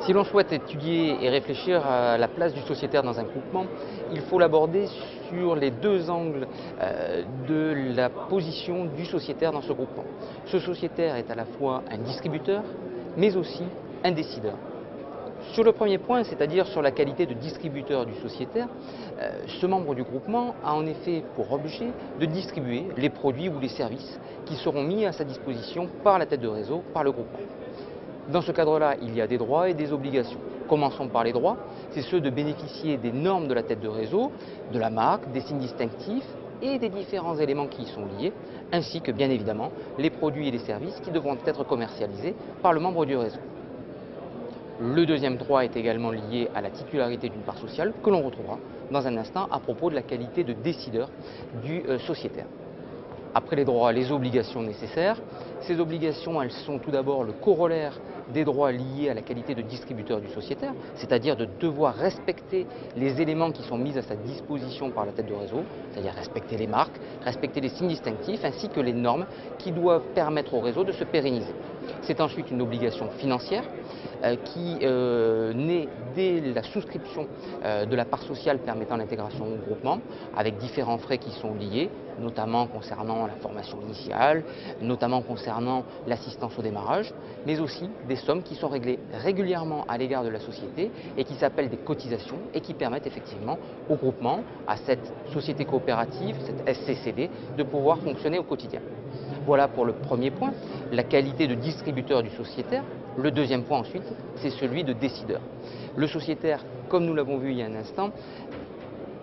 Si l'on souhaite étudier et réfléchir à la place du sociétaire dans un groupement, il faut l'aborder sur les deux angles de la position du sociétaire dans ce groupement. Ce sociétaire est à la fois un distributeur, mais aussi un décideur. Sur le premier point, c'est-à-dire sur la qualité de distributeur du sociétaire, ce membre du groupement a en effet pour objet de distribuer les produits ou les services qui seront mis à sa disposition par la tête de réseau, par le groupement. Dans ce cadre-là, il y a des droits et des obligations. Commençons par les droits, c'est ceux de bénéficier des normes de la tête de réseau, de la marque, des signes distinctifs et des différents éléments qui y sont liés, ainsi que bien évidemment les produits et les services qui devront être commercialisés par le membre du réseau. Le deuxième droit est également lié à la titularité d'une part sociale que l'on retrouvera dans un instant à propos de la qualité de décideur du sociétaire. Après les droits, les obligations nécessaires. Ces obligations, elles sont tout d'abord le corollaire des droits liés à la qualité de distributeur du sociétaire, c'est-à-dire de devoir respecter les éléments qui sont mis à sa disposition par la tête de réseau, c'est-à-dire respecter les marques, respecter les signes distinctifs, ainsi que les normes qui doivent permettre au réseau de se pérenniser. C'est ensuite une obligation financière qui naît dès la souscription de la part sociale permettant l'intégration au groupement, avec différents frais qui sont liés, notamment concernant la formation initiale, notamment concernant l'assistance au démarrage, mais aussi des sommes qui sont réglées régulièrement à l'égard de la société et qui s'appellent des cotisations et qui permettent effectivement au groupement, à cette société coopérative, cette SCCD, de pouvoir fonctionner au quotidien. Voilà pour le premier point, la qualité de distributeur du sociétaire. Le deuxième point ensuite, c'est celui de décideur. Le sociétaire, comme nous l'avons vu il y a un instant,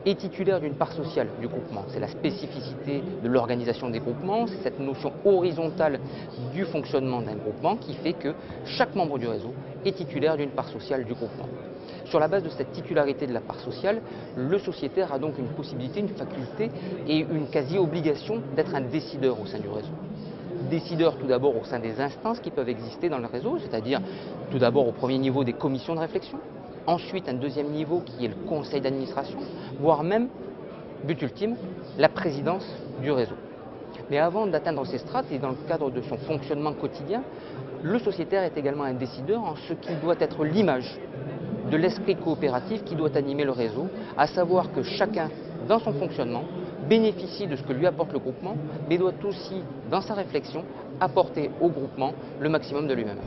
est titulaire d'une part sociale du groupement. C'est la spécificité de l'organisation des groupements, c'est cette notion horizontale du fonctionnement d'un groupement qui fait que chaque membre du réseau est titulaire d'une part sociale du groupement. Sur la base de cette titularité de la part sociale, le sociétaire a donc une possibilité, une faculté et une quasi-obligation d'être un décideur au sein du réseau. Décideur tout d'abord au sein des instances qui peuvent exister dans le réseau, c'est-à-dire tout d'abord au premier niveau des commissions de réflexion, ensuite un deuxième niveau qui est le conseil d'administration, voire même, but ultime, la présidence du réseau. Mais avant d'atteindre ces strates et dans le cadre de son fonctionnement quotidien, le sociétaire est également un décideur en ce qu'il doit être l'image de l'esprit coopératif qui doit animer le réseau, à savoir que chacun, dans son fonctionnement, bénéficie de ce que lui apporte le groupement, mais doit aussi, dans sa réflexion, apporter au groupement le maximum de lui-même.